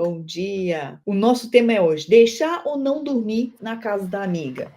Bom dia. O nosso tema é hoje: deixar ou não dormir na casa da amiga?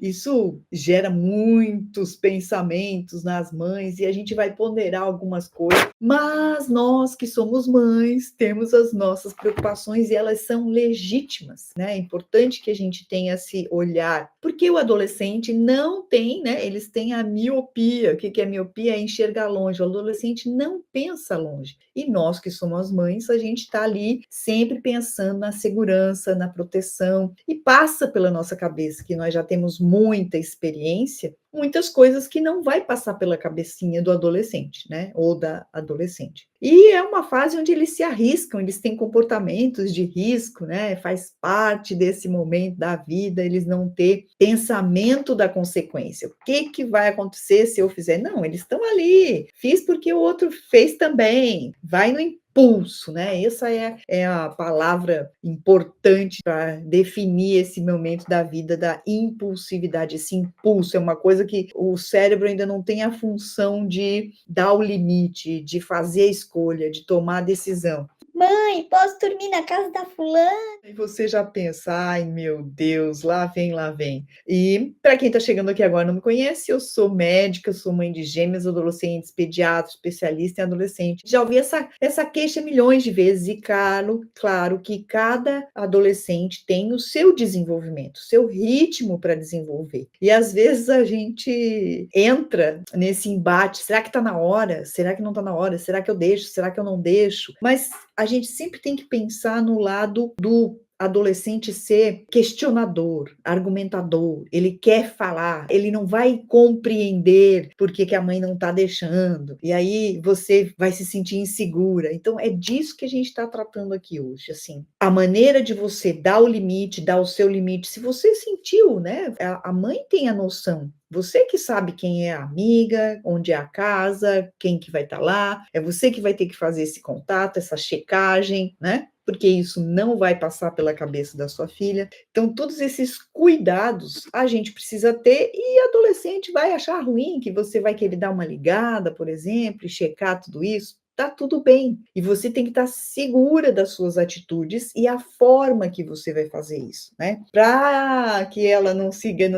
Isso gera muitos pensamentos nas mães e a gente vai ponderar algumas coisas, mas nós que somos mães temos as nossas preocupações e elas são legítimas, né? É importante que a gente tenha esse olhar, porque o adolescente não tem, né? Eles têm a miopia. O que é miopia? É enxergar longe. O adolescente não pensa longe. E nós que somos mães, a gente está ali sempre pensando na segurança, na proteção, e passa pela nossa cabeça que nós já temos muita experiência, muitas coisas que não vai passar pela cabecinha do adolescente, né? Ou da adolescente. E é uma fase onde eles se arriscam, eles têm comportamentos de risco, né? Faz parte desse momento da vida, eles não ter pensamento da consequência. O que vai acontecer se eu fizer? Não, eles estão ali. Fiz porque o outro fez também. Vai no impulso, né? Essa é a palavra importante para definir esse momento da vida da impulsividade. Esse impulso é uma coisa que o cérebro ainda não tem a função de dar o limite, de fazer a escolha, de tomar a decisão. Mãe, posso dormir na casa da fulana? E você já pensa, ai meu Deus, lá vem, lá vem. E para quem está chegando aqui agora e não me conhece, eu sou médica, sou mãe de gêmeas, adolescentes, pediatra, especialista em adolescente. Já ouvi essa queixa milhões de vezes e claro que cada adolescente tem o seu desenvolvimento, o seu ritmo para desenvolver. E às vezes a gente entra nesse embate, será que está na hora? Será que não está na hora? Será que eu deixo? Será que eu não deixo? Mas a gente sempre tem que pensar no lado do adolescente ser questionador, argumentador, ele quer falar, ele não vai compreender por que a mãe não está deixando, e aí você vai se sentir insegura. Então é disso que a gente está tratando aqui hoje, assim, a maneira de você dar o limite, dar o seu limite, se você sentiu, né, a mãe tem a noção, você que sabe quem é a amiga, onde é a casa, quem que vai estar lá, é você que vai ter que fazer esse contato, essa checagem, né? Porque isso não vai passar pela cabeça da sua filha. Então, todos esses cuidados a gente precisa ter, e adolescente vai achar ruim que você vai querer dar uma ligada, por exemplo, e checar tudo isso. Tá tudo bem. E você tem que estar segura das suas atitudes e a forma que você vai fazer isso, né? Para que ela não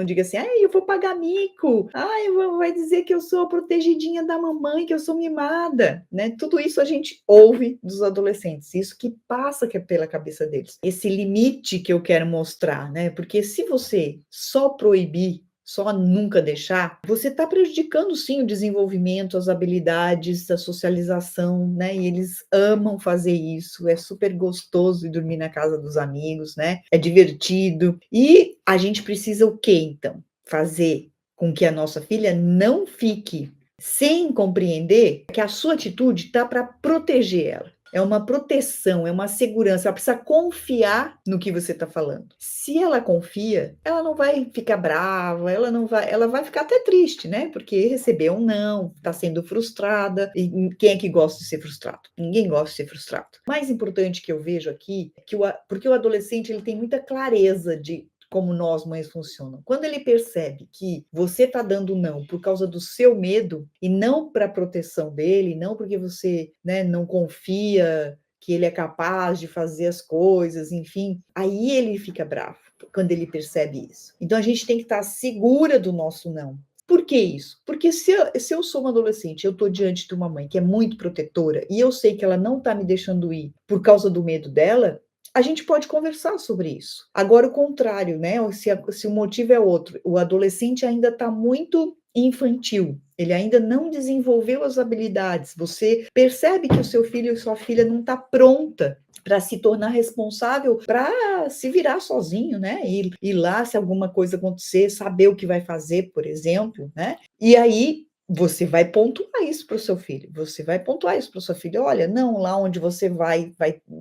diga assim, ai, eu vou pagar mico, ai, vai dizer que eu sou a protegidinha da mamãe, que eu sou mimada, né? Tudo isso a gente ouve dos adolescentes, isso que passa pela cabeça deles. Esse limite que eu quero mostrar, né? Porque se você só proibir, só nunca deixar, você está prejudicando sim o desenvolvimento, as habilidades, a socialização, né? E eles amam fazer isso, é super gostoso ir dormir na casa dos amigos, né? É divertido. E a gente precisa o quê, então? Fazer com que a nossa filha não fique sem compreender que a sua atitude está para proteger ela. É uma proteção, é uma segurança. Ela precisa confiar no que você está falando. Se ela confia, ela não vai ficar brava, ela vai ficar até triste, né? Porque recebeu um não, está sendo frustrada. E quem é que gosta de ser frustrado? Ninguém gosta de ser frustrado. O mais importante que eu vejo aqui é que porque o adolescente ele tem muita clareza de como nós mães funcionam. Quando ele percebe que você está dando não por causa do seu medo e não para a proteção dele, não porque você, né, não confia que ele é capaz de fazer as coisas, enfim, aí ele fica bravo quando ele percebe isso. Então a gente tem que estar segura do nosso não. Por que isso? Porque se eu sou uma adolescente, eu estou diante de uma mãe que é muito protetora e eu sei que ela não está me deixando ir por causa do medo dela, a gente pode conversar sobre isso. Agora, o contrário, né? Se o motivo é outro, o adolescente ainda está muito infantil, ele ainda não desenvolveu as habilidades. Você percebe que o seu filho e sua filha não está pronta para se tornar responsável, para se virar sozinho, né? Ir lá, se alguma coisa acontecer, saber o que vai fazer, por exemplo, né? E aí você vai pontuar isso para o seu filho, você vai pontuar isso para sua filha, olha, não, lá onde você vai,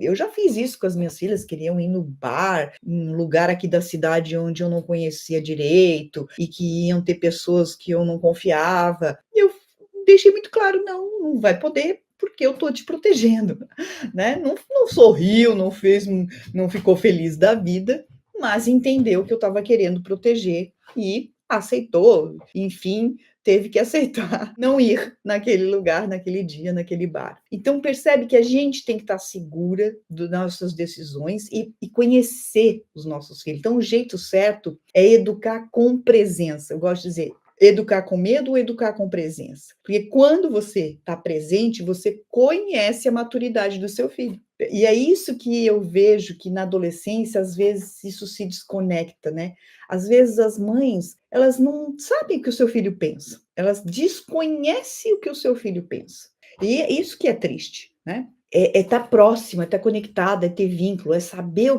eu já fiz isso com as minhas filhas, queriam ir no bar, em um lugar aqui da cidade onde eu não conhecia direito, e que iam ter pessoas que eu não confiava, e eu deixei muito claro, não vai poder, porque eu estou te protegendo, né, não sorriu, não ficou feliz da vida, mas entendeu que eu estava querendo proteger, e aceitou, enfim, teve que aceitar não ir naquele lugar, naquele dia, naquele bar. Então percebe que a gente tem que estar segura das nossas decisões e conhecer os nossos filhos. Então o jeito certo é educar com presença. Eu gosto de dizer, educar com medo ou educar com presença? Porque quando você está presente, você conhece a maturidade do seu filho. E é isso que eu vejo que na adolescência, às vezes, isso se desconecta, né? Às vezes as mães, elas não sabem o que o seu filho pensa. Elas desconhecem o que o seu filho pensa. E é isso que é triste, né? É estar próxima, é estar conectada, é ter vínculo, é saber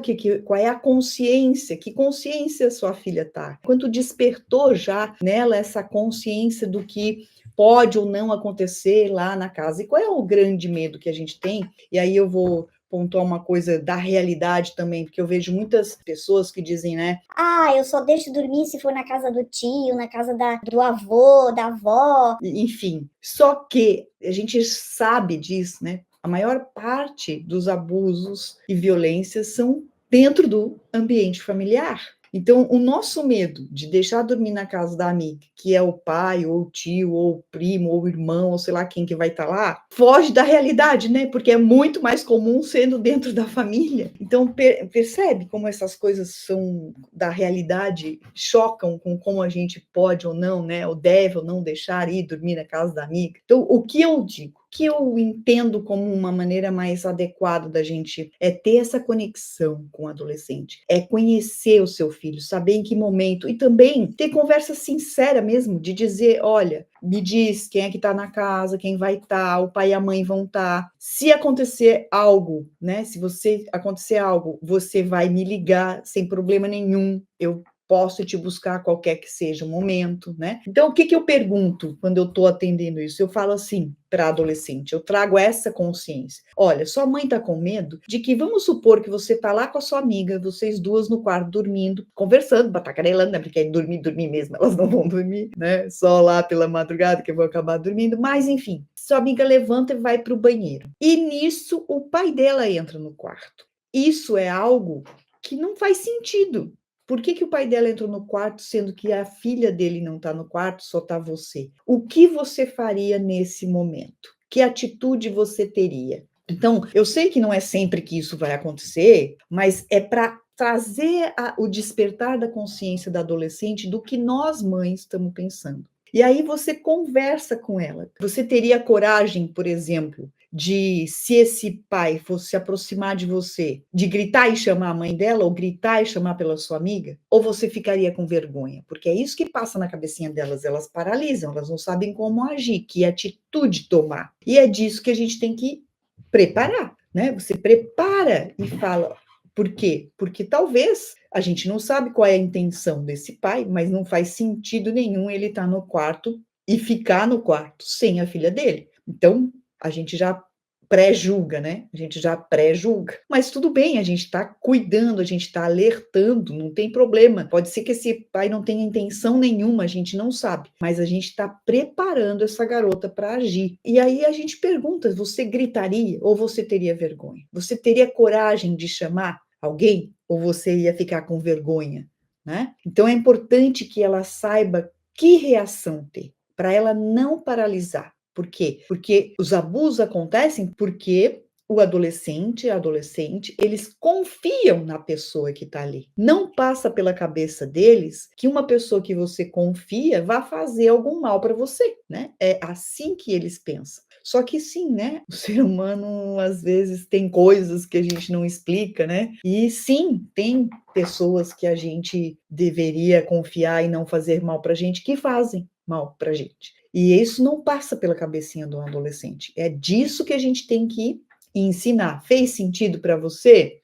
qual é a consciência, que consciência sua filha está. Quanto despertou já nela essa consciência do que pode ou não acontecer lá na casa. E qual é o grande medo que a gente tem? E aí eu vou pontuar uma coisa da realidade também, porque eu vejo muitas pessoas que dizem, né? Ah, eu só deixo dormir se for na casa do tio, na casa do avô, da avó. Enfim, só que a gente sabe disso, né? A maior parte dos abusos e violências são dentro do ambiente familiar. Então, o nosso medo de deixar dormir na casa da amiga, que é o pai, ou o tio, ou o primo, ou o irmão, ou sei lá quem que vai estar lá, foge da realidade, né? Porque é muito mais comum sendo dentro da família. Então, percebe como essas coisas são da realidade, chocam com como a gente pode ou não, né? Ou deve ou não deixar ir dormir na casa da amiga. Então, o que eu digo? Que eu entendo como uma maneira mais adequada da gente é ter essa conexão com o adolescente, é conhecer o seu filho, saber em que momento, e também ter conversa sincera mesmo, de dizer, olha, me diz quem é que está na casa, quem vai estar, o pai e a mãe vão estar. Se acontecer algo, né, se você acontecer algo, você vai me ligar sem problema nenhum, eu posso te buscar qualquer que seja o momento, né? Então, o que eu pergunto quando eu estou atendendo isso? Eu falo assim para adolescente, eu trago essa consciência. Olha, sua mãe está com medo de que, vamos supor que você está lá com a sua amiga, vocês duas no quarto dormindo, conversando, batacarelando, né? Porque aí dormir mesmo, elas não vão dormir, né? Só lá pela madrugada que eu vou acabar dormindo, mas enfim, sua amiga levanta e vai para o banheiro. E nisso, o pai dela entra no quarto. Isso é algo que não faz sentido. Por que o pai dela entrou no quarto, sendo que a filha dele não está no quarto, só está você? O que você faria nesse momento? Que atitude você teria? Então, eu sei que não é sempre que isso vai acontecer, mas é para trazer o despertar da consciência da adolescente do que nós mães estamos pensando. E aí você conversa com ela. Você teria coragem, por exemplo, de, se esse pai fosse se aproximar de você, de gritar e chamar a mãe dela, ou gritar e chamar pela sua amiga? Ou você ficaria com vergonha? Porque é isso que passa na cabecinha delas, elas paralisam, elas não sabem como agir, que atitude tomar. E é disso que a gente tem que preparar, né? Você prepara e fala... Por quê? Porque talvez a gente não sabe qual é a intenção desse pai, mas não faz sentido nenhum ele estar no quarto e ficar no quarto sem a filha dele. Então, a gente já pré-julga, né? A gente já pré-julga. Mas tudo bem, a gente está cuidando, a gente está alertando, não tem problema. Pode ser que esse pai não tenha intenção nenhuma, a gente não sabe. Mas a gente está preparando essa garota para agir. E aí a gente pergunta, você gritaria ou você teria vergonha? Você teria coragem de chamar alguém ou você ia ficar com vergonha, né? Então é importante que ela saiba que reação ter, para ela não paralisar. Por quê? Porque os abusos acontecem porque o adolescente, a adolescente, eles confiam na pessoa que está ali. Não passa pela cabeça deles que uma pessoa que você confia vai fazer algum mal para você, né? É assim que eles pensam. Só que sim, né? O ser humano, às vezes, tem coisas que a gente não explica, né? E sim, tem pessoas que a gente deveria confiar e não fazer mal para a gente, que fazem mal para a gente. E isso não passa pela cabecinha do adolescente. É disso que a gente tem que ensinar. Fez sentido para você?